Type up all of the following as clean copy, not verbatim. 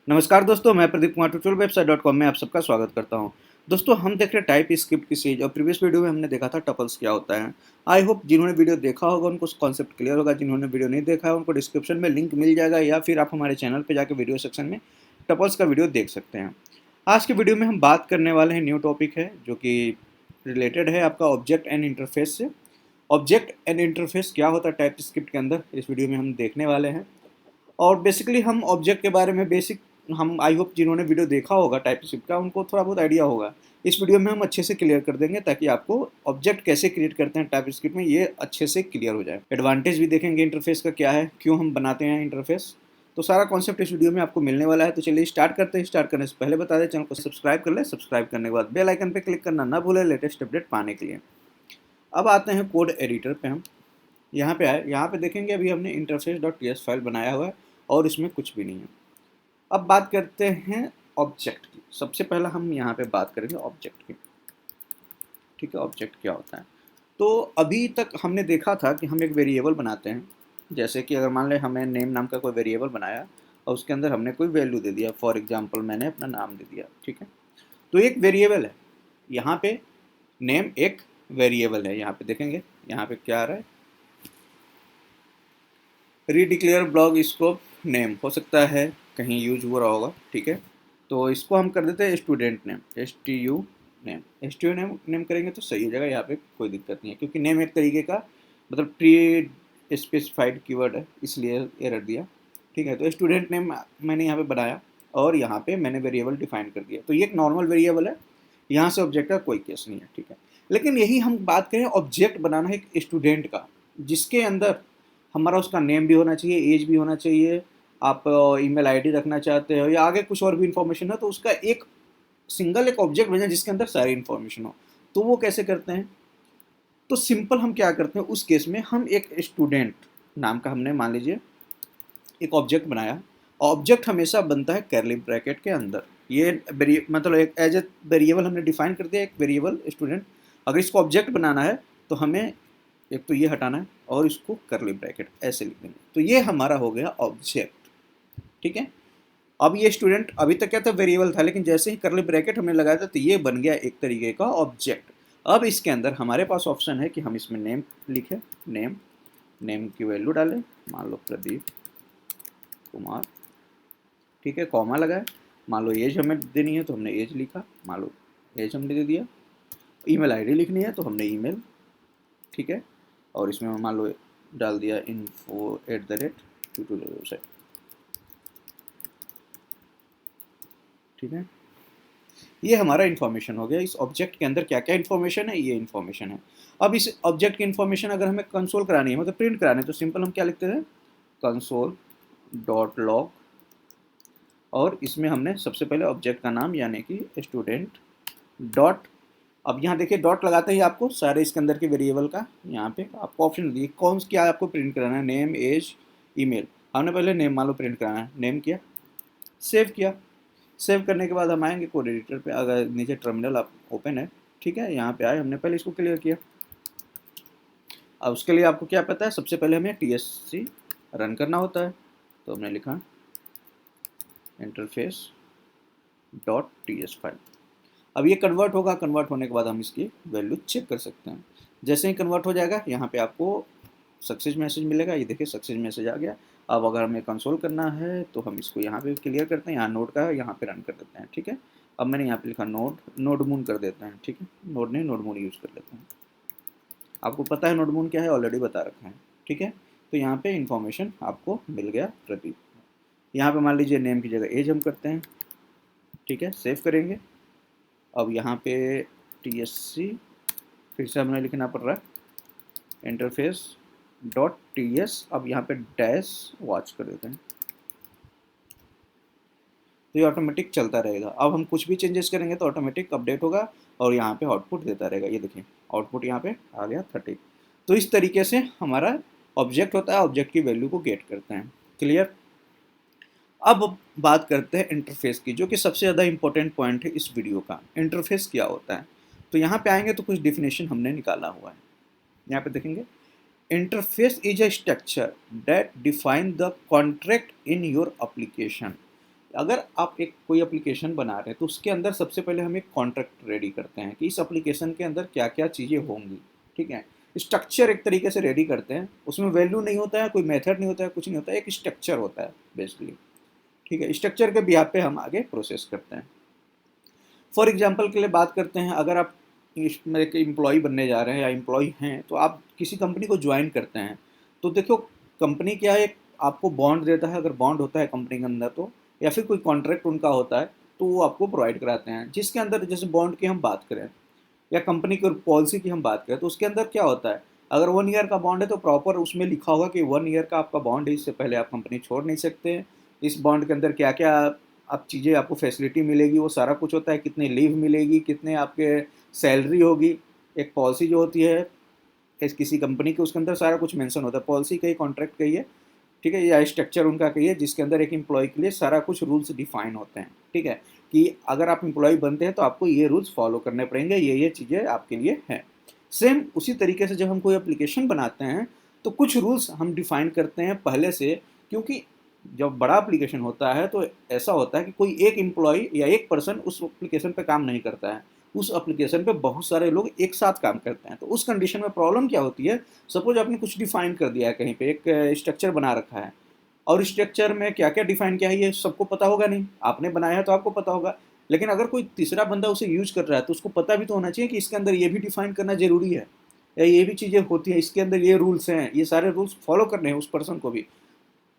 नमस्कार दोस्तों, मैं प्रदीप कुमार ट्यूटोरियल वेबसाइट.com में आप सबका स्वागत करता हूं। दोस्तों, हम देख रहे हैं टाइप स्क्रिप्ट की सीरीज और प्रीवियस वीडियो में हमने देखा था टपल्स क्या होता है। आई होप जिन्होंने वीडियो देखा होगा उनको कॉन्सेप्ट क्लियर होगा, जिन्होंने वीडियो नहीं देखा है उनको डिस्क्रिप्शन में लिंक मिल जाएगा या फिर आप हमारे चैनल पर जाकर वीडियो सेक्शन में टपल्स का वीडियो देख सकते हैं। आज की वीडियो में हम बात करने वाले हैं, न्यू टॉपिक है जो कि रिलेटेड है आपका ऑब्जेक्ट एंड इंटरफेस से। ऑब्जेक्ट एंड इंटरफेस क्या होता है टाइप स्क्रिप्ट के अंदर, इस वीडियो में हम देखने वाले हैं। और बेसिकली हम ऑब्जेक्ट के बारे में बेसिक हम आई होप जिन्होंने वीडियो देखा होगा टाइपस्क्रिप्ट का उनको थोड़ा बहुत आइडिया होगा। इस वीडियो में हम अच्छे से क्लियर कर देंगे ताकि आपको ऑब्जेक्ट कैसे क्रिएट करते हैं टाइपस्क्रिप्ट में ये अच्छे से क्लियर हो जाए। एडवांटेज भी देखेंगे इंटरफेस का क्या है, क्यों हम बनाते हैं इंटरफेस, तो सारा कॉन्सेप्ट इस वीडियो में आपको मिलने वाला है। तो चलिए स्टार्ट करते हैं। स्टार्ट करने से पहले बता दें चैनल को सब्सक्राइब कर ले, सब्सक्राइब करने के बाद बेल आइकन पर क्लिक करना ना भूलें लेटेस्ट अपडेट पाने के लिए। अब आते हैं कोड एडिटर पे। हम यहाँ पे आए, यहाँ पे देखेंगे अभी हमने interface.ts फाइल बनाया हुआ है और इसमें कुछ भी नहीं है। अब बात करते हैं ऑब्जेक्ट की। सबसे पहला हम यहाँ पे बात करेंगे ऑब्जेक्ट की। ठीक है, ऑब्जेक्ट क्या होता है। तो अभी तक हमने देखा था कि हम एक वेरिएबल बनाते हैं। जैसे कि अगर मान लें हमें नेम नाम का कोई वेरिएबल बनाया और उसके अंदर हमने कोई वैल्यू दे दिया, फॉर एग्जाम्पल मैंने अपना नाम दे दिया। ठीक है, तो एक वेरिएबल है यहाँ पे, नेम एक वेरिएबल है। यहाँ पे देखेंगे यहाँ पे क्या आ रहा है, रीडिक्लेयर ब्लॉक स्कोप नेम हो सकता है कहीं यूज हो रहा होगा। ठीक है, तो इसको हम कर देते हैं student name, STU name. STU name करेंगे तो सही हो जाएगा, यहाँ पे कोई दिक्कत नहीं है क्योंकि नेम एक तरीके का मतलब प्री स्पेसिफाइड कीवर्ड है, इसलिए एरर दिया। ठीक है, तो स्टूडेंट नेम मैंने यहाँ पे बनाया और यहाँ पे मैंने वेरिएबल डिफाइन कर दिया। तो ये एक नॉर्मल वेरिएबल है, यहाँ से ऑब्जेक्ट का कोई केस नहीं है। ठीक है, लेकिन यही हम बात करें ऑब्जेक्ट बनाना है एक स्टूडेंट का, जिसके अंदर हमारा उसका नेम भी होना चाहिए, एज भी होना चाहिए, आप ईमेल आईडी रखना चाहते हो या आगे कुछ और भी इंफॉर्मेशन हो, तो उसका एक सिंगल एक ऑब्जेक्ट बने जिसके अंदर सारी इंफॉर्मेशन हो। तो वो कैसे करते हैं, तो सिंपल हम क्या करते हैं उस केस में, हम एक स्टूडेंट नाम का हमने मान लीजिए एक ऑब्जेक्ट बनाया। ऑब्जेक्ट हमेशा बनता है कर्ली ब्रैकेट के अंदर। ये मतलब एक एज ए वेरिएबल हमने डिफाइन कर दिया, एक वेरिएबल स्टूडेंट। अगर इसको ऑब्जेक्ट बनाना है तो हमें एक तो ये हटाना है और इसको कर्ली ब्रैकेट ऐसे लिख देंगे, तो ये हमारा हो गया ऑब्जेक्ट। ठीक है, अब ये स्टूडेंट अभी तक क्या था, वेरिएबल था, लेकिन जैसे ही कर्ली ब्रैकेट हमने लगाया था तो ये बन गया एक तरीके का ऑब्जेक्ट। अब इसके अंदर हमारे पास ऑप्शन है कि हम इसमें नेम लिखें, नेम की वैल्यू डालें, मान लो प्रदीप कुमार। ठीक है, कॉमा लगाए, मान लो एज हमें देनी है तो हमने एज लिखा, मान लो एज हमने दे दिया। ईमेल आईडी लिखनी है तो हमने ईमेल, ठीक है, और इसमें मान लो डाल दिया info@tutorial वेबसाइट। ठीक है, ये हमारा इन्फॉर्मेशन हो गया। इस ऑब्जेक्ट के अंदर क्या क्या इन्फॉर्मेशन है, ये इन्फॉर्मेशन है। अब इस ऑब्जेक्ट की इन्फॉर्मेशन अगर हमें कंसोल करानी है, मतलब प्रिंट करानी है, तो सिंपल हम क्या लिखते हैं, console.log, और इसमें हमने सबसे पहले ऑब्जेक्ट का नाम यानी कि स्टूडेंट डॉट। अब यहाँ देखिए डॉट लगाते ही आपको सारे इसके अंदर के वेरिएबल का यहाँ पे आपको ऑप्शन दिए, कौन क्या आपको प्रिंट कराना है, नेम, एज, ईमेल। हमने पहले नेम मान लो प्रिंट कराना है, नेम किया, सेव किया। सेव करने के बाद हम आएंगे कोड एडिटर पे, अगर नीचे टर्मिनल आप ओपन है। ठीक है, यहाँ पे आए, हमने पहले इसको क्लियर किया। अब उसके लिए आपको क्या पता है, सबसे पहले हमें TSC रन करना होता है, तो हमने लिखा interface.ts फाइल। अब ये कन्वर्ट होगा, कन्वर्ट होने के बाद हम इसकी वैल्यू चेक कर सकते हैं। जैसे ही कन्वर्ट हो जाएगा यहाँ पे आपको सक्सेस मैसेज मिलेगा, ये देखिए सक्सेस मैसेज आ गया। अब अगर हमें कंसोल करना है तो हम इसको यहाँ पे क्लियर करते हैं, यहाँ नोड का है, यहाँ पे रन कर देते हैं। ठीक है, अब मैंने यहाँ पे लिखा नोड मून कर देते हैं। ठीक है, नोड नहीं नोड मून यूज़ कर लेते हैं। आपको पता है नोड मून क्या है, ऑलरेडी बता रखा है। ठीक है, तो यहाँ पे इंफॉर्मेशन आपको मिल गया प्रदीप। यहाँ पे मान लीजिए नेम की जगह एज हम करते हैं। ठीक है, सेव करेंगे। अब यहाँ पे TSC फिर से हमें लिखना पड़ रहा है, interface.ts, अब यहाँ पे डैश वॉच कर देते हैं, तो ये ऑटोमेटिक चलता रहेगा। अब हम कुछ भी चेंजेस करेंगे तो ऑटोमेटिक अपडेट होगा और यहाँ पे आउटपुट देता रहेगा। ये देखिए आउटपुट यहाँ पे आ गया 30। तो इस तरीके से हमारा ऑब्जेक्ट होता है, ऑब्जेक्ट की वैल्यू को गेट करते हैं। क्लियर। अब बात करते हैं इंटरफेस की, जो कि सबसे ज़्यादा इंपॉर्टेंट पॉइंट है इस वीडियो का। इंटरफेस क्या होता है, तो यहाँ पे आएंगे तो कुछ डिफिनेशन हमने निकाला हुआ है। यहाँ पे देखेंगे, interface is a structure that define the contract in your application. अगर आप एक कोई एप्लीकेशन बना रहे हैं तो उसके अंदर सबसे पहले हम एक कॉन्ट्रैक्ट रेडी करते हैं कि इस एप्लीकेशन के अंदर क्या क्या चीज़ें होंगी, ठीक है। स्ट्रक्चर एक तरीके से रेडी करते हैं, उसमें वैल्यू नहीं होता है, कोई मेथड नहीं होता है, कुछ नहीं होता है, एक स्ट्रक्चर होता है बेसिकली, ठीक है। स्ट्रक्चर के बिहाफ पे हम आगे प्रोसेस करते हैं। फॉर एग्जांपल के लिए बात करते हैं, अगर आप इसमें एक एम्प्लॉय बनने जा रहे हैं या एम्प्लॉय हैं, तो आप किसी कंपनी को ज्वाइन करते हैं, तो देखो कंपनी क्या है, एक आपको बॉन्ड देता है, अगर बॉन्ड होता है कंपनी के अंदर तो, या फिर कोई कॉन्ट्रैक्ट उनका होता है तो वो आपको प्रोवाइड कराते हैं, जिसके अंदर जैसे बॉन्ड की हम बात करें या कंपनी की पॉलिसी की हम बात करें तो उसके अंदर क्या होता है, अगर 1 ईयर का बॉन्ड है तो प्रॉपर उसमें लिखा होगा कि 1 ईयर का आपका बॉन्ड है, इससे पहले आप कंपनी छोड़ नहीं सकते। इस बॉन्ड के अंदर क्या क्या आप चीज़ें आपको फैसिलिटी मिलेगी वो सारा कुछ होता है, कितनी लीव मिलेगी, कितने आपके सैलरी होगी। एक पॉलिसी जो होती है किसी कंपनी की, उसके अंदर सारा कुछ मेंशन होता है, पॉलिसी कही, कॉन्ट्रैक्ट कही है, ठीक है, या स्ट्रक्चर उनका कही है, जिसके अंदर एक एम्प्लॉय के लिए सारा कुछ रूल्स डिफाइन होते हैं, ठीक है, कि अगर आप एम्प्लॉय बनते हैं तो आपको ये रूल्स फॉलो करने पड़ेंगे, ये चीज़ें आपके लिए हैं। सेम उसी तरीके से जब हम कोई एप्लीकेशन बनाते हैं तो कुछ रूल्स हम डिफाइन करते हैं पहले से, क्योंकि जब बड़ा एप्लीकेशन होता है तो ऐसा होता है कि कोई एक एम्प्लॉय या एक पर्सन उस एप्लीकेशन पे काम नहीं करता है, उस एप्लीकेशन पे बहुत सारे लोग एक साथ काम करते हैं। तो उस कंडीशन में प्रॉब्लम क्या होती है, सपोज आपने कुछ डिफाइन कर दिया है कहीं पे, एक स्ट्रक्चर बना रखा है, और स्ट्रक्चर में क्या क्या डिफाइन किया है ये सबको पता होगा नहीं, आपने बनाया है तो आपको पता होगा, लेकिन अगर कोई तीसरा बंदा उसे यूज कर रहा है तो उसको पता भी तो होना चाहिए कि इसके अंदर ये भी डिफाइन करना जरूरी है, या ये भी चीज़ें होती हैं, इसके अंदर ये रूल्स हैं, ये सारे रूल्स फॉलो करने हैं उस पर्सन को भी।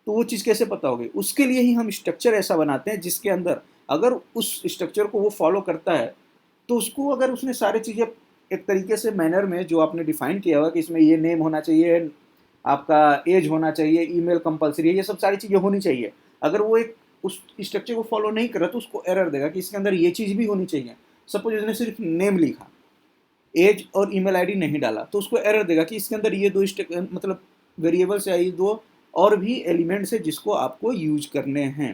तो वो चीज़ कैसे पता होगी, उसके लिए ही हम स्ट्रक्चर ऐसा बनाते हैं जिसके अंदर अगर उस स्ट्रक्चर को वो फॉलो करता है तो उसको, अगर उसने सारी चीज़ें एक तरीके से मैनर में जो आपने डिफाइन किया हुआ कि इसमें ये नेम होना चाहिए, आपका एज होना चाहिए, ईमेल कंपलसरी है, ये सब सारी चीज़ें होनी चाहिए, अगर वो एक उस स्ट्रक्चर को फॉलो नहीं कर रहा तो उसको एरर देगा कि इसके अंदर ये चीज़ भी होनी चाहिए। सपोज उसने सिर्फ नेम लिखा, एज और ईमेल आईडी नहीं डाला, तो उसको एरर देगा कि इसके अंदर ये दो मतलब वेरिएबल्स या ये दो और भी एलिमेंट्स है जिसको आपको यूज करने हैं,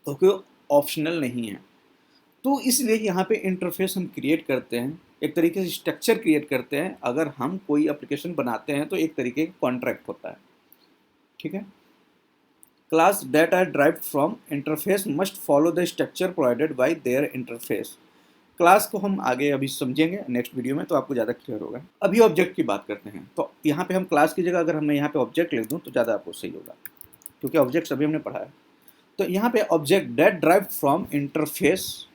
क्योंकि ऑप्शनल नहीं है। तो इसलिए यहाँ पे इंटरफेस हम क्रिएट करते हैं, एक तरीके से स्ट्रक्चर क्रिएट करते हैं। अगर हम कोई एप्लीकेशन बनाते हैं तो एक तरीके का कॉन्ट्रैक्ट होता है, ठीक है। Class that are derived from interface must follow the structure provided by their interface. Class को हम आगे अभी समझेंगे नेक्स्ट वीडियो में, तो आपको ज़्यादा क्लियर होगा। अभी ऑब्जेक्ट की बात करते हैं, तो यहाँ पे हम क्लास की जगह अगर मैं यहाँ पे ऑब्जेक्ट लिख दूँ तो ज़्यादा आपको सही होगा, क्योंकि ऑब्जेक्ट अभी हमने पढ़ा है। तो यहाँ पे object that drive from interface,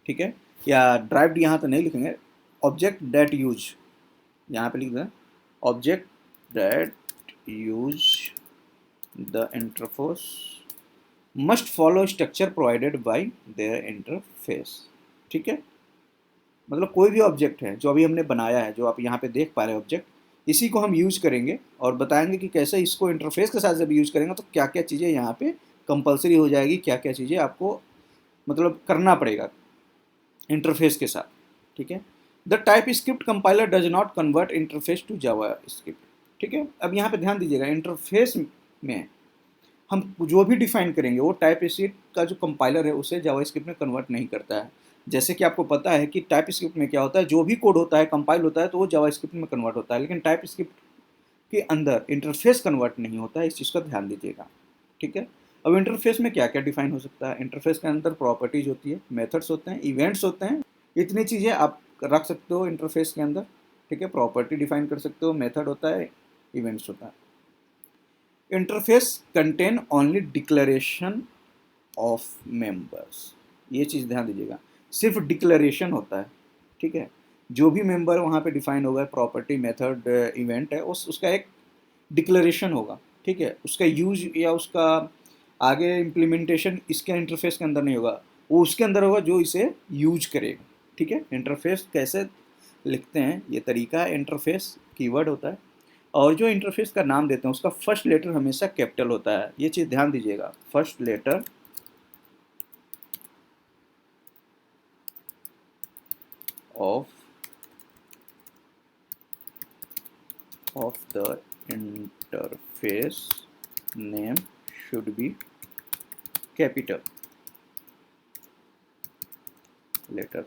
ठीक है, या ड्राइव्ड यहाँ तो नहीं लिखेंगे, ऑब्जेक्ट दैट यूज, यहाँ पे लिख दें object that use the interface must follow structure provided by their interface, ठीक है। मतलब कोई भी ऑब्जेक्ट है जो अभी हमने बनाया है, जो आप यहाँ पे देख पा रहे हैं ऑब्जेक्ट, इसी को हम यूज करेंगे और बताएंगे कि कैसे इसको इंटरफेस के साथ जब यूज करेंगे तो क्या क्या चीज़ें यहाँ पे कंपलसरी हो जाएगी, क्या क्या चीज़ें आपको मतलब करना पड़ेगा इंटरफेस के साथ, ठीक है। The TypeScript compiler does not convert interface to JavaScript, ठीक है। अब यहाँ पे ध्यान दीजिएगा, इंटरफेस में हम जो भी डिफाइन करेंगे वो टाइप स्क्रिप्ट का जो कंपाइलर है उसे जावा स्क्रिप्ट में कन्वर्ट नहीं करता है। जैसे कि आपको पता है कि टाइप स्क्रिप्ट में क्या होता है, जो भी कोड होता है कंपाइल होता है तो वो जावा स्क्रिप्ट में कन्वर्ट होता है, लेकिन टाइप स्क्रिप्ट के अंदर इंटरफेस कन्वर्ट नहीं होता है, इस चीज़ का ध्यान दीजिएगा, ठीक है। अब इंटरफेस में क्या क्या डिफाइन हो सकता है, इंटरफेस के अंदर प्रॉपर्टीज होती है, मेथड्स होते हैं, इवेंट्स होते हैं, इतनी चीज़ें आप रख सकते हो इंटरफेस के अंदर, ठीक है। प्रॉपर्टी डिफाइन कर सकते हो, मेथड होता है, इवेंट्स होता है। Interface contain only declaration of members, ये चीज़ ध्यान दीजिएगा, सिर्फ डिक्लेरेशन होता है, ठीक है। जो भी मेंबर वहाँ पे डिफाइन होगा, प्रॉपर्टी, मेथड, इवेंट है, उसका एक डिक्लेरेशन होगा, ठीक है। उसका यूज या उसका आगे इम्प्लीमेंटेशन इसके इंटरफेस के अंदर नहीं होगा, वो उसके अंदर होगा जो इसे यूज करेगा, ठीक है। इंटरफेस कैसे लिखते हैं, ये तरीका इंटरफेस कीवर्ड होता है, और जो इंटरफेस का नाम देते हैं उसका फर्स्ट लेटर हमेशा कैपिटल होता है, ये चीज़ ध्यान दीजिएगा, first letter of the interface name should be capital letter,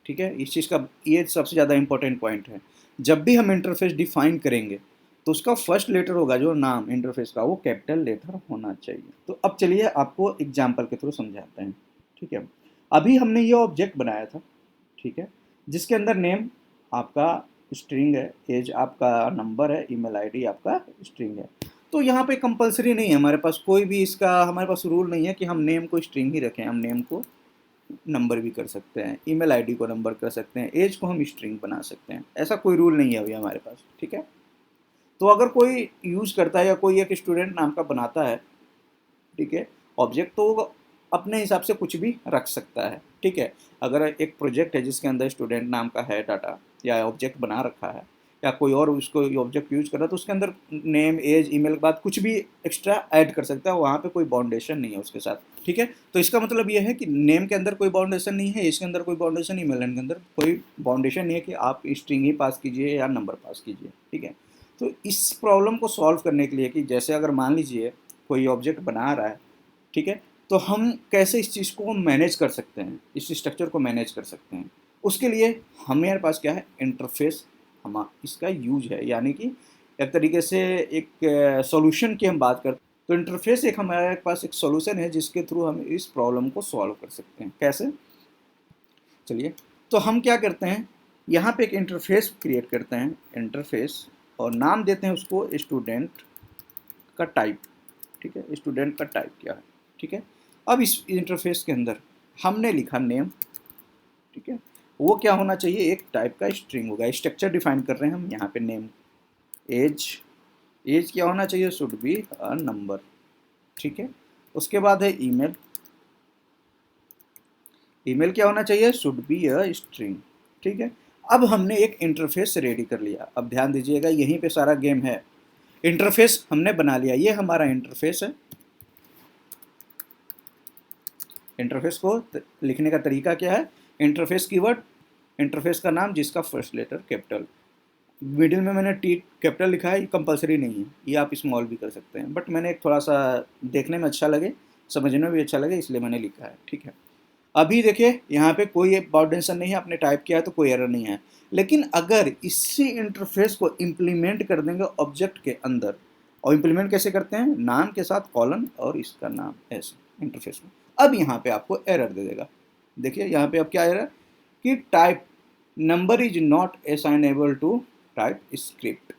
ठीक है। इस चीज़ का ये सबसे ज़्यादा इंपॉर्टेंट पॉइंट है, जब भी हम इंटरफेस डिफाइन करेंगे तो उसका फर्स्ट लेटर होगा जो नाम इंटरफेस का, वो कैपिटल लेटर होना चाहिए। तो अब चलिए आपको एग्जाम्पल के थ्रू समझाते हैं, ठीक है। अभी हमने ये ऑब्जेक्ट बनाया था, ठीक है, जिसके अंदर नेम आपका स्ट्रिंग है, एज आपका नंबर है, ईमेल आईडी आपका स्ट्रिंग है। तो यहाँ पे कंपलसरी नहीं है हमारे पास कोई भी, इसका हमारे पास रूल नहीं है कि हम नेम को स्ट्रिंग ही रखें। हम नेम को नंबर भी कर सकते हैं, ईमेल आईडी को नंबर कर सकते हैं, एज को हम स्ट्रिंग बना सकते हैं, ऐसा कोई रूल नहीं है अभी हमारे पास, ठीक है। तो अगर कोई यूज़ करता है या कोई एक स्टूडेंट नाम का बनाता है, ठीक है, ऑब्जेक्ट, तो वो अपने हिसाब से कुछ भी रख सकता है, ठीक है। अगर एक प्रोजेक्ट है जिसके अंदर स्टूडेंट नाम का है डाटा या ऑब्जेक्ट बना रखा है, या कोई और उसको ऑब्जेक्ट यूज कर रहा है, तो उसके अंदर नेम एज ईमेल के बाद कुछ भी एक्स्ट्रा ऐड कर सकता है, वहाँ पे कोई बाउंडेशन नहीं है उसके साथ, ठीक है। तो इसका मतलब ये है कि नेम के अंदर कोई बाउंडेशन नहीं है, इसके अंदर कोई बाउंडेशन, ईमेल के अंदर कोई बाउंडेशन नहीं है कि आप स्ट्रिंग ही पास कीजिए या नंबर पास कीजिए, ठीक है। तो इस प्रॉब्लम को सॉल्व करने के लिए कि जैसे अगर मान लीजिए कोई ऑब्जेक्ट बना रहा है, ठीक है, तो हम कैसे इस चीज़ को मैनेज कर सकते हैं, इस स्ट्रक्चर को मैनेज कर सकते हैं। उसके लिए हमारे पास क्या है, इंटरफेस, हम इसका यूज है, यानी कि एक तरीके से एक सॉल्यूशन की हम बात करते हैं, तो इंटरफेस एक हमारे पास एक सॉल्यूशन है जिसके थ्रू हम इस प्रॉब्लम को सॉल्व कर सकते हैं। कैसे, चलिए। तो हम क्या करते हैं, यहाँ पे एक इंटरफेस क्रिएट करते हैं, इंटरफेस, और नाम देते हैं उसको स्टूडेंट का टाइप, ठीक है, स्टूडेंट का टाइप क्या है, ठीक है। अब इस इंटरफेस के अंदर हमने लिखा नेम, ठीक है, वो क्या होना चाहिए, एक टाइप का स्ट्रिंग होगा, स्ट्रक्चर डिफाइन कर रहे हैं हम यहाँ पे। नेम, एज, एज क्या होना चाहिए, शुड बी अ नंबर, ठीक है। उसके बाद है ईमेल, ईमेल क्या होना चाहिए, शुड बी अ स्ट्रिंग, ठीक है। अब हमने एक इंटरफेस रेडी कर लिया। अब ध्यान दीजिएगा, यहीं पे सारा गेम है। इंटरफेस हमने बना लिया, ये हमारा इंटरफेस है। इंटरफेस को लिखने का तरीका क्या है, इंटरफेस कीवर्ड, इंटरफेस का नाम जिसका फर्स्ट लेटर कैपिटल, मिडिल में मैंने टी कैपिटल लिखा है, ये कंपलसरी नहीं है, ये आप स्मॉल भी कर सकते हैं, बट मैंने एक थोड़ा सा देखने में अच्छा लगे, समझने में भी अच्छा लगे, इसलिए मैंने लिखा है, ठीक है। अभी देखिए यहाँ पे कोई बाउंडेशन नहीं है, आपने टाइप किया है तो कोई एरर नहीं है। लेकिन अगर इसी इंटरफेस को इम्प्लीमेंट कर देंगे ऑब्जेक्ट के अंदर, और इम्प्लीमेंट कैसे करते हैं, नाम के साथ कॉलन और इसका नाम ऐसे इंटरफेस में, अब यहाँ पे आपको एरर दे देगा। देखिए यहाँ पे अब क्या एरर, कि type number is not assignable to type script.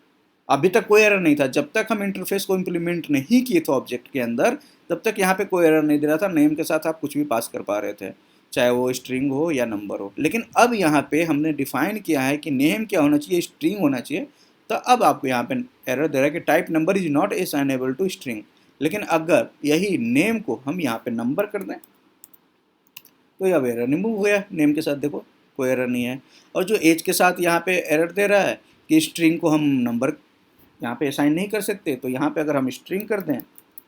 अभी तक कोई एरर नहीं था, जब तक हम इंटरफेस को इम्प्लीमेंट नहीं किए थे ऑब्जेक्ट के अंदर, तब तक यहाँ पे कोई एरर नहीं दे रहा था, नेम के साथ आप कुछ भी पास कर पा रहे थे, चाहे वो स्ट्रिंग हो या नंबर हो। लेकिन अब यहाँ पे हमने डिफाइन किया है कि नेम क्या होना चाहिए, स्ट्रिंग होना चाहिए, तो अब आपको यहाँ पे एरर दे रहा है कि type number is not assignable to string. लेकिन अगर यही नेम को हम यहाँ पे नंबर कर दें, तो अब एरर रिमूव हो गया, नेम के साथ देखो कोई एरर नहीं है। और जो एज के साथ यहाँ पे एरर दे रहा है कि स्ट्रिंग को हम नंबर यहाँ पे असाइन नहीं कर सकते, तो यहाँ पे अगर हम स्ट्रिंग कर दें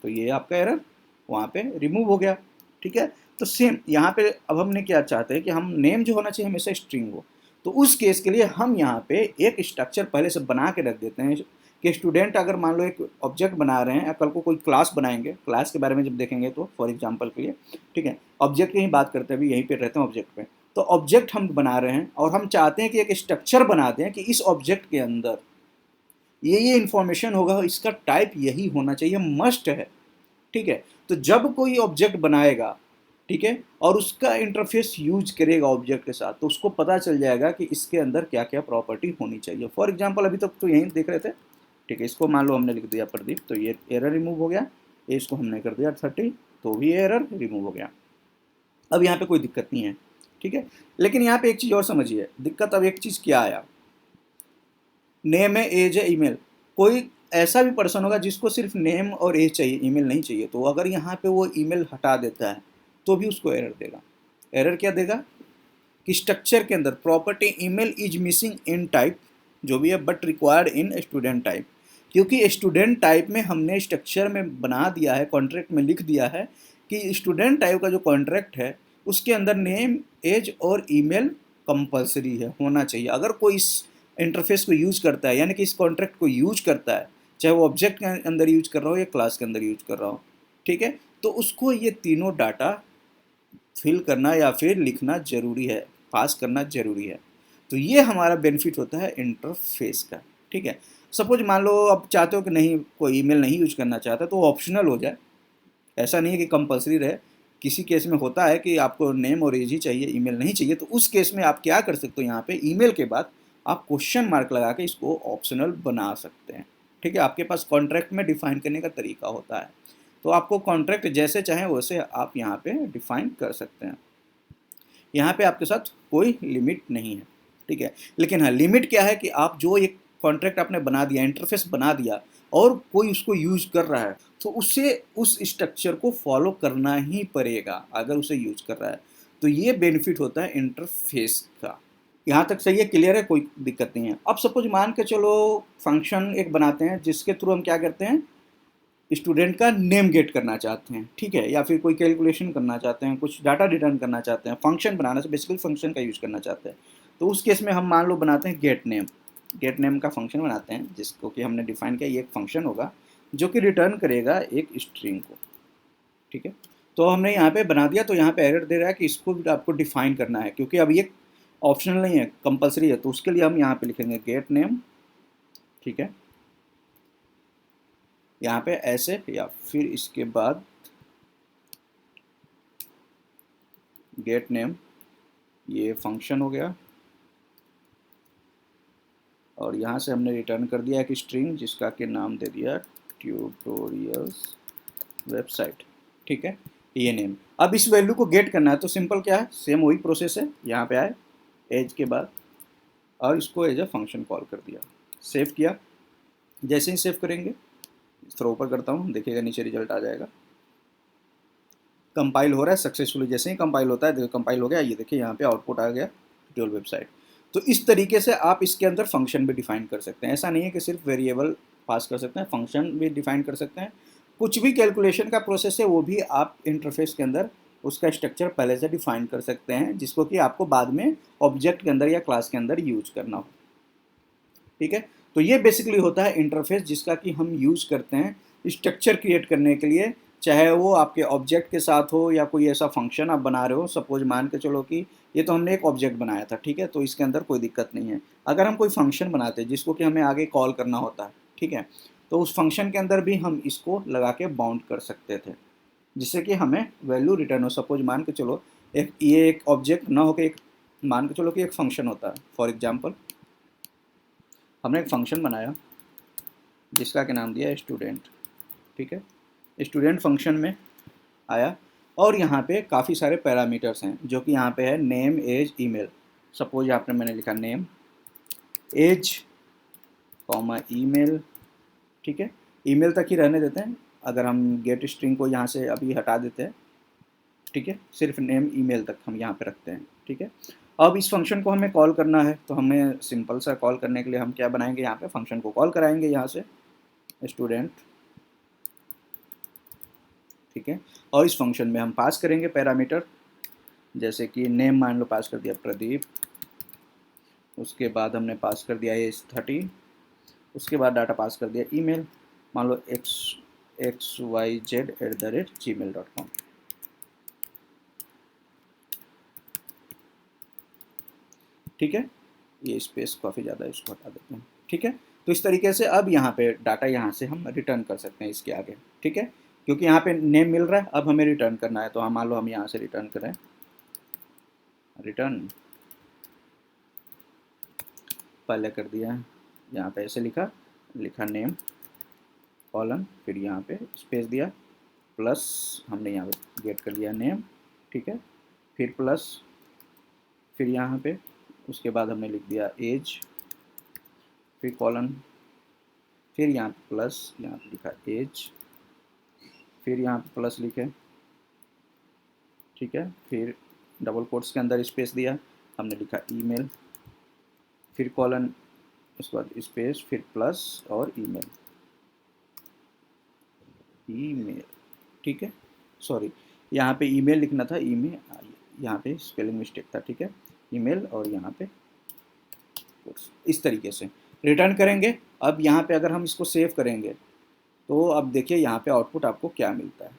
तो ये आपका एरर वहाँ पे रिमूव हो गया, ठीक है। तो सेम यहाँ पे अब हमने क्या चाहते हैं कि हम नेम जो होना चाहिए हमेशा स्ट्रिंग हो, तो उस केस के लिए हम यहाँ पे एक स्ट्रक्चर पहले से बना के रख देते हैं कि स्टूडेंट अगर मान लो एक ऑब्जेक्ट बना रहे हैं, या कल को कोई क्लास बनाएंगे, क्लास के बारे में जब देखेंगे तो फॉर एग्जाम्पल के लिए, ठीक है, ऑब्जेक्ट की ही बात करते हैं, अभी यहीं पे रहते हैं ऑब्जेक्ट पे। तो ऑब्जेक्ट हम बना रहे हैं और हम चाहते हैं कि एक स्ट्रक्चर बना दें कि इस ऑब्जेक्ट के अंदर ये इन्फॉर्मेशन होगा, इसका टाइप यही होना चाहिए, मस्ट है, ठीक है। तो जब कोई ऑब्जेक्ट बनाएगा, ठीक है, और उसका इंटरफेस यूज करेगा ऑब्जेक्ट के साथ, तो उसको पता चल जाएगा कि इसके अंदर क्या क्या प्रॉपर्टी होनी चाहिए। फॉर एग्जांपल अभी तक तो यही देख रहे थे, ठीक है, इसको मान लो हमने लिख दिया प्रदीप, तो ये एरर रिमूव हो गया। इसको हमने कर दिया 30, तो भी एरर रिमूव हो गया। अब यहाँ पे कोई दिक्कत नहीं है, ठीक है। लेकिन यहाँ पे एक चीज़ और समझिए, दिक्कत अब एक चीज़ क्या आया, नेम है, एज है, ईमेल। कोई ऐसा भी पर्सन होगा जिसको सिर्फ नेम और एज चाहिए, ईमेल नहीं चाहिए, तो अगर यहाँ पे वो ईमेल हटा देता है तो भी उसको एरर देगा। एरर क्या देगा कि स्ट्रक्चर के अंदर property email is missing in type, जो भी है, but required in student type. क्योंकि स्टूडेंट टाइप में हमने स्ट्रक्चर में बना दिया है, कॉन्ट्रैक्ट में लिख दिया है कि स्टूडेंट टाइप का जो कॉन्ट्रैक्ट है उसके अंदर नेम, एज और ईमेल कंपलसरी है, होना चाहिए। अगर कोई इस इंटरफेस को यूज करता है, यानी कि इस कॉन्ट्रैक्ट को यूज करता है, चाहे वो ऑब्जेक्ट के अंदर यूज कर रहा हो या क्लास के अंदर यूज कर रहा हो, ठीक है, तो उसको ये तीनों डाटा फिल करना या फिर लिखना जरूरी है, पास करना जरूरी है। तो ये हमारा बेनिफिट होता है इंटरफेस का, ठीक है। सपोज मान लो अब चाहते हो कि नहीं, कोई ईमेल नहीं यूज करना चाहता, तो ऑप्शनल हो जाए, ऐसा नहीं है कि कंपलसरी रहे। किसी केस में होता है कि आपको नेम और एज ही चाहिए, ईमेल नहीं चाहिए, तो उस केस में आप क्या कर सकते हो, यहाँ पे ईमेल के बाद आप क्वेश्चन मार्क लगा के इसको ऑप्शनल बना सकते हैं। ठीक है, आपके पास कॉन्ट्रैक्ट में डिफाइन करने का तरीका होता है, तो आपको कॉन्ट्रैक्ट जैसे चाहें वैसे आप यहाँ पे डिफाइन कर सकते हैं। यहाँ पे आपके साथ कोई लिमिट नहीं है, ठीक है। लेकिन हाँ, लिमिट क्या है कि आप जो एक कॉन्ट्रैक्ट आपने बना दिया, इंटरफेस बना दिया, और कोई उसको यूज कर रहा है, तो उससे उस स्ट्रक्चर को फॉलो करना ही पड़ेगा अगर उसे यूज कर रहा है। तो ये बेनिफिट होता है इंटरफेस का। यहाँ तक सही है, क्लियर है, कोई दिक्कत नहीं है। अब सपोज मान के चलो फंक्शन एक बनाते हैं जिसके थ्रू हम क्या करते हैं, स्टूडेंट का नेम गेट करना चाहते हैं, ठीक है, या फिर कोई कैलकुलेशन करना चाहते हैं, कुछ डाटा रिटर्न करना चाहते हैं, फंक्शन बनाना से बेसिकली फंक्शन का यूज करना चाहते हैं। तो उस केस में हम मान लो बनाते हैं गेट नेम का फंक्शन बनाते हैं, जिसको कि हमने डिफाइन किया, ये एक फंक्शन होगा जो कि रिटर्न करेगा एक स्ट्रिंग को, ठीक है। तो हमने यहाँ पे बना दिया, तो यहाँ पे एरर दे रहा है कि इसको भी आपको डिफाइन करना है, क्योंकि अब ये ऑप्शनल नहीं है, कंपलसरी है। तो उसके लिए हम यहाँ पे लिखेंगे गेट नेम, ठीक है, यहाँ पे ऐसे, या फिर इसके बाद गेट नेम, ये फंक्शन हो गया, और यहाँ से हमने रिटर्न कर दिया एक स्ट्रिंग जिसका कि नाम दे दिया ट्यूटोरियल्स वेबसाइट, ठीक है, ये नेम। अब इस वैल्यू को गेट करना है, तो सिंपल क्या है, सेम वही प्रोसेस है, यहाँ पे आए एज के बाद और इसको एज अ फंक्शन कॉल कर दिया, सेव किया। जैसे ही सेव करेंगे, थ्रो ऊपर करता हूँ, देखिएगा नीचे रिजल्ट आ जाएगा। कंपाइल हो रहा है सक्सेसफुली, जैसे ही कंपाइल होता है, देखो कंपाइल हो गया, ये देखिए यहाँ पे आउटपुट आ गया ट्यूटोरियल वेबसाइट। तो इस तरीके से आप इसके अंदर फंक्शन भी डिफाइन कर सकते हैं। ऐसा नहीं है कि सिर्फ वेरिएबल पास कर सकते हैं, फंक्शन भी डिफाइन कर सकते हैं। कुछ भी कैलकुलेशन का प्रोसेस है वो भी आप इंटरफेस के अंदर उसका स्ट्रक्चर पहले से डिफाइन कर सकते हैं, जिसको कि आपको बाद में ऑब्जेक्ट के अंदर या क्लास के अंदर यूज करना हो, ठीक है। तो ये बेसिकली होता है इंटरफेस, जिसका कि हम यूज करते हैं स्ट्रक्चर क्रिएट करने के लिए, चाहे वो आपके ऑब्जेक्ट के साथ हो या कोई ऐसा फंक्शन आप बना रहे हो। सपोज मान के चलो कि ये तो हमने एक ऑब्जेक्ट बनाया था, ठीक है, तो इसके अंदर कोई दिक्कत नहीं है। अगर हम कोई फंक्शन बनाते हैं जिसको कि हमें आगे कॉल करना होता है, ठीक है, तो उस फंक्शन के अंदर भी हम इसको लगा के बाउंड कर सकते थे, जिससे कि हमें वैल्यू रिटर्न हो। सपोज मान के चलो ये एक ऑब्जेक्ट ना होकर एक, मान के चलो कि एक फंक्शन होता है। फॉर एग्जाम्पल हमने एक फंक्शन बनाया जिसका के नाम दिया स्टूडेंट, ठीक है। स्टूडेंट फंक्शन में आया, और यहाँ पे काफ़ी सारे पैरामीटर्स हैं, जो कि यहाँ पे है नेम एज ईमेल। सपोज यहाँ पे मैंने लिखा नेम एज कॉमा ईमेल, ठीक है, ईमेल तक ही रहने देते हैं। अगर हम गेट स्ट्रिंग को यहाँ से अभी हटा देते हैं, ठीक है, सिर्फ नेम ईमेल तक हम यहाँ पे रखते हैं, ठीक है। अब इस फंक्शन को हमें कॉल करना है, तो हमें सिंपल सा कॉल करने के लिए हम क्या बनाएंगे, यहाँ पे फंक्शन को कॉल कराएंगे यहाँ से स्टूडेंट, ठीक है। और इस फंक्शन में हम पास करेंगे पैरामीटर, जैसे कि नेम मान लो पास कर दिया प्रदीप, उसके बाद हमने पास कर दिया एज 30, उसके बाद डाटा पास कर दिया ईमेल, मान लो xyz@gmail.com, ठीक है। ये स्पेस काफ़ी ज़्यादा है, इसको हटा देते हैं, ठीक है। तो इस तरीके से अब यहाँ पे डाटा यहाँ से हम रिटर्न कर सकते हैं इसके आगे, ठीक है, क्योंकि यहाँ पे नेम मिल रहा है, अब हमें रिटर्न करना है। तो हम मान लो हम यहाँ से रिटर्न करें, रिटर्न पहले कर दिया है, यहाँ पे ऐसे लिखा नेम कॉलन, फिर यहाँ पे स्पेस दिया, प्लस हमने यहाँ पे गेट कर लिया नेम, ठीक है, फिर प्लस, फिर यहाँ पे उसके बाद हमने लिख दिया एज, फिर कॉलन, फिर यहाँ पे प्लस, यहाँ पे लिखा एज, फिर यहाँ पे प्लस लिखे, ठीक है, फिर डबल कोट्स के अंदर स्पेस दिया, हमने लिखा ईमेल, फिर कॉलन, उसके बाद स्पेस, फिर प्लस और ईमेल, ठीक है। सॉरी, यहाँ पे ईमेल लिखना था, ईमेल, यहाँ पे स्पेलिंग मिस्टेक था, ठीक है, ईमेल और यहाँ पे इस तरीके से रिटर्न करेंगे। अब यहाँ पे अगर हम इसको सेव करेंगे, तो अब देखिए यहाँ पे आउटपुट आपको क्या मिलता है,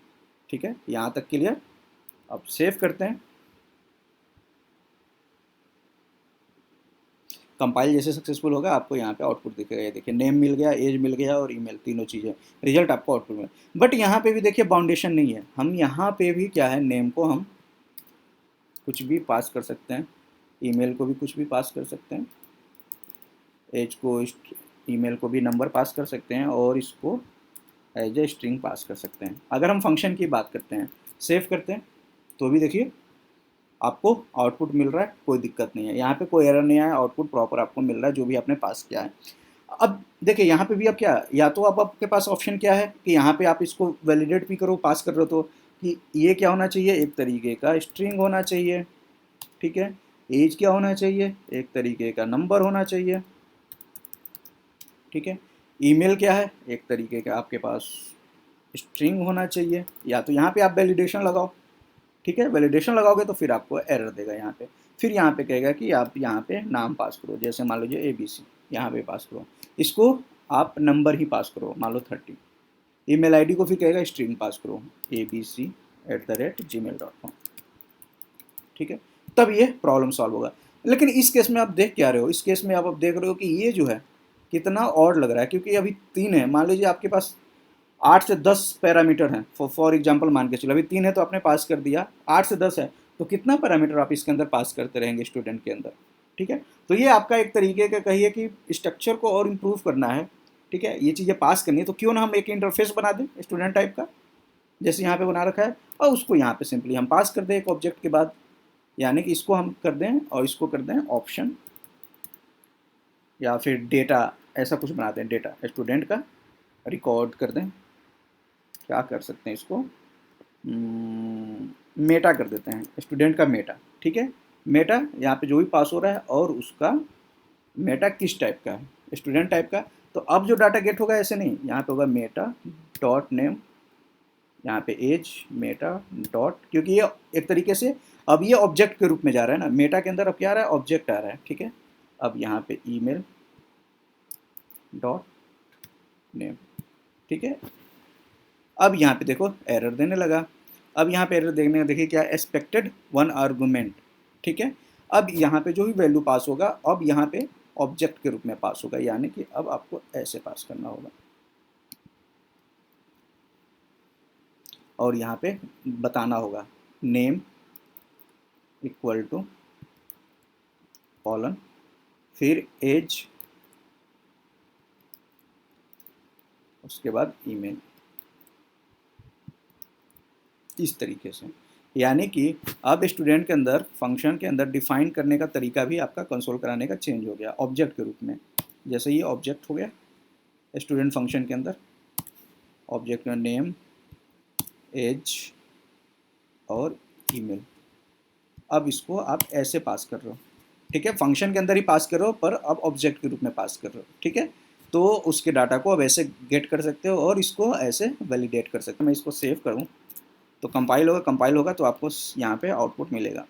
ठीक है, यहाँ तक क्लियर। अब सेव करते हैं। कंपाइल जैसे सक्सेसफुल होगा आपको यहाँ पे आउटपुट दिखेगा। ये देखिए नेम मिल गया, एज मिल गया और ईमेल, तीनों चीज़ें रिजल्ट आपको आउटपुट में। बट यहाँ पे भी देखिए बाउंडेशन नहीं है, हम यहाँ पे भी क्या है, नेम को हम कुछ भी पास कर सकते हैं, ईमेल को भी कुछ भी पास कर सकते हैं, एज को, ईमेल को भी नंबर पास कर सकते हैं और इसको एज ए स्ट्रिंग पास कर सकते हैं। अगर हम फंक्शन की बात करते हैं, सेव करते हैं, तो भी देखिए आपको आउटपुट मिल रहा है, कोई दिक्कत नहीं है, यहाँ पे कोई एरर नहीं आया, आउटपुट प्रॉपर आपको मिल रहा है जो भी आपने पास किया है। अब देखिए यहाँ पे भी अब क्या, या तो अब आपके पास ऑप्शन क्या है कि यहाँ पे आप इसको वैलिडेट भी करो, पास कर रहे हो तो, कि ये क्या होना चाहिए, एक तरीके का स्ट्रिंग होना चाहिए, ठीक है। एज क्या होना चाहिए, एक तरीके का नंबर होना चाहिए, ठीक है। ईमेल क्या है, एक तरीके का आपके पास स्ट्रिंग होना चाहिए, या तो यहाँ पे आप वैलिडेशन लगाओ, ठीक है। वैलिडेशन लगाओगे तो फिर आपको एरर देगा यहाँ पे, फिर यहाँ पे कहेगा कि आप यहाँ पे नाम पास करो, जैसे मान लीजिए ABC, यहाँ पे पास करो, इसको आप नंबर ही पास करो, मान लो 30। ईमेल आईडी को फिर कहेगा स्ट्रिंग पास करो, abc@gmail.com, ठीक है। तब ये प्रॉब्लम सॉल्व होगा। लेकिन इस केस में आप देख क्या रहे हो, इस केस में आप अब देख रहे हो कि ये जो है कितना ऑड लग रहा है, क्योंकि अभी 3 है, मान लीजिए आपके पास 8 से 10 पैरामीटर हैं, फॉर एग्जांपल मान के चलो, अभी 3 है तो आपने पास कर दिया, 8 से 10 है तो कितना पैरामीटर आप इसके अंदर पास करते रहेंगे स्टूडेंट के अंदर, ठीक है। तो ये आपका एक तरीके का कहिए कि स्ट्रक्चर को और इम्प्रूव करना है, ठीक है, ये चीज़ें पास करनी है, तो क्यों ना हम एक इंटरफेस बना दें स्टूडेंट टाइप का, जैसे यहाँ पे बना रखा है, और उसको यहाँ पे सिंपली हम पास कर दें एक ऑब्जेक्ट के बाद, यानी कि इसको हम कर दें और इसको कर दें ऑप्शन या फिर डेटा, ऐसा कुछ बनाते हैं, डेटा स्टूडेंट का रिकॉर्ड कर दें, क्या कर सकते हैं इसको, मेटा कर देते हैं, स्टूडेंट का मेटा, ठीक है। मेटा यहाँ पे जो भी पास हो रहा है और उसका मेटा किस टाइप का है, स्टूडेंट टाइप का। तो अब जो डाटा गेट होगा ऐसे नहीं, यहाँ पे होगा मेटा डॉट नेम, यहाँ पे एज मेटा डॉट, क्योंकि ये एक तरीके से अब ये ऑब्जेक्ट के रूप में जा रहा है ना, मेटा के अंदर अब क्या आ रहा है, ऑब्जेक्ट आ रहा है, ठीक है। अब यहाँ पे ईमेल डॉट नेम, ठीक है। अब यहाँ पे देखो एरर देने लगा, अब यहाँ पे एरर देखने का देखिए क्या, एक्सपेक्टेड 1 आर्गुमेंट, ठीक है। अब यहाँ पे जो भी वैल्यू पास होगा अब यहाँ पे ऑब्जेक्ट के रूप में पास होगा, यानी कि अब आपको ऐसे पास करना होगा, और यहाँ पे बताना होगा नेम इक्वल टू कॉलन, फिर एज, उसके बाद ईमेल, इस तरीके से। यानी कि अब स्टूडेंट के अंदर फंक्शन के अंदर डिफाइन करने का तरीका भी आपका कंसोल कराने का चेंज हो गया ऑब्जेक्ट के रूप में। जैसे ये ऑब्जेक्ट हो गया स्टूडेंट फंक्शन के अंदर, ऑब्जेक्ट में नेम, एज और ईमेल, अब इसको आप ऐसे पास कर रहे हो, ठीक है। फंक्शन के अंदर ही पास कर रहे हो पर अब ऑब्जेक्ट के रूप में पास कर रहे हो, ठीक है। तो उसके डाटा को अब ऐसे गेट कर सकते हो और इसको ऐसे वैलिडेट कर सकते हो। मैं इसको सेव करूँ तो कंपाइल होगा तो आपको यहाँ पे आउटपुट मिलेगा,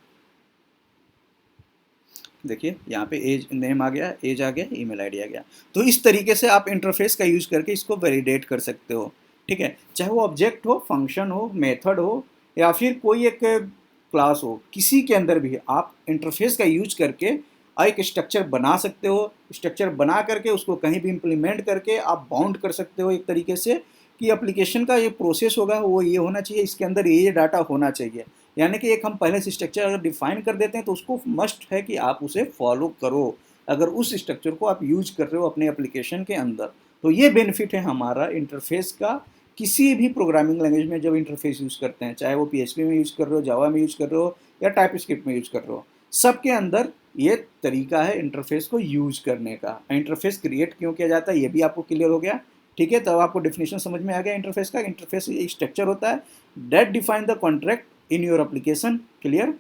देखिए यहाँ पे एज नेम आ गया, एज आ गया, ईमेल आईडी आ गया। तो इस तरीके से आप इंटरफेस का यूज़ करके इसको वैलिडेट कर सकते हो, ठीक है। चाहे वो ऑब्जेक्ट हो, फंक्शन हो, मेथड हो, या फिर कोई एक क्लास हो, किसी के अंदर भी आप इंटरफेस का यूज करके एक स्ट्रक्चर बना सकते हो। स्ट्रक्चर बना करके उसको कहीं भी इम्प्लीमेंट करके आप बाउंड कर सकते हो एक तरीके से कि एप्लीकेशन का ये प्रोसेस होगा वो ये होना चाहिए, इसके अंदर ये डाटा होना चाहिए। यानी कि एक हम पहले से स्ट्रक्चर अगर डिफाइन कर देते हैं तो उसको मस्ट है कि आप उसे फॉलो करो, अगर उस स्ट्रक्चर को आप यूज कर रहे हो अपने एप्लीकेशन के अंदर। तो ये बेनिफिट है हमारा इंटरफेस का, किसी भी प्रोग्रामिंग लैंग्वेज में जब इंटरफेस यूज़ करते हैं, चाहे वो PHP में यूज़ कर रहे हो, जावा में यूज़ कर रहे हो या टाइपस्क्रिप्ट में यूज़ कर रहे हो, सबके अंदर ये तरीका है इंटरफेस को यूज करने का। इंटरफेस क्रिएट क्यों किया जाता है ये भी आपको क्लियर हो गया, ठीक है। तब आपको डेफिनेशन समझ में आ गया इंटरफेस का। इंटरफेस एक स्ट्रक्चर होता है that define the contract in your application, clear.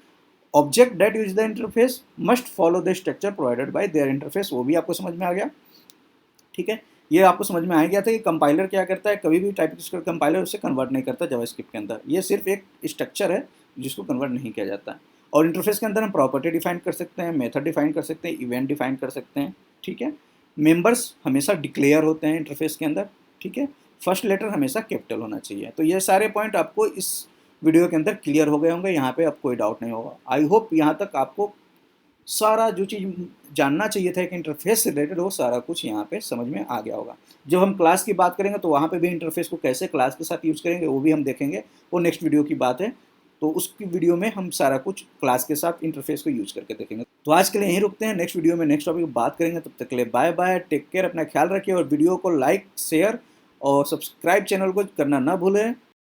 Object that use the interface must follow the structure provided by their interface, वो भी आपको समझ में आ गया, ठीक है। ये आपको समझ में आ गया था कि कंपाइलर क्या करता है, कभी भी टाइपस्क्रिप्ट कंपाइलर उसे कन्वर्ट नहीं करता जावास्क्रिप्ट के अंदर, ये सिर्फ एक स्ट्रक्चर है जिसको कन्वर्ट नहीं किया जाता। और इंटरफेस के अंदर हम प्रॉपर्टी डिफाइन कर सकते हैं, मेथड डिफाइन कर सकते हैं, इवेंट डिफाइन कर सकते हैं, ठीक है। मेंबर्स हमेशा डिक्लेयर होते हैं इंटरफेस के अंदर, ठीक है। फर्स्ट लेटर हमेशा कैपिटल होना चाहिए। तो ये सारे पॉइंट आपको इस वीडियो के अंदर क्लियर हो गए होंगे, यहाँ पे अब कोई डाउट नहीं होगा। आई होप यहाँ तक आपको सारा जो चीज़ जानना चाहिए था एक इंटरफेस से रिलेटेड, वो सारा कुछ यहाँ पे समझ में आ गया होगा। जब हम क्लास की बात करेंगे तो वहाँ पे भी इंटरफेस को कैसे क्लास के साथ यूज़ करेंगे वो भी हम देखेंगे, वो नेक्स्ट वीडियो की बात है। तो उसकी वीडियो में हम सारा कुछ क्लास के साथ इंटरफेस को यूज़ करके देखेंगे। तो आज के लिए यहीं रुकते हैं, नेक्स्ट वीडियो में नेक्स्ट टॉपिक बात करेंगे। तब तक के लिए बाय बाय, टेक केयर, अपना ख्याल रखिए और वीडियो को लाइक, शेयर और सब्सक्राइब चैनल को करना ना भूलें।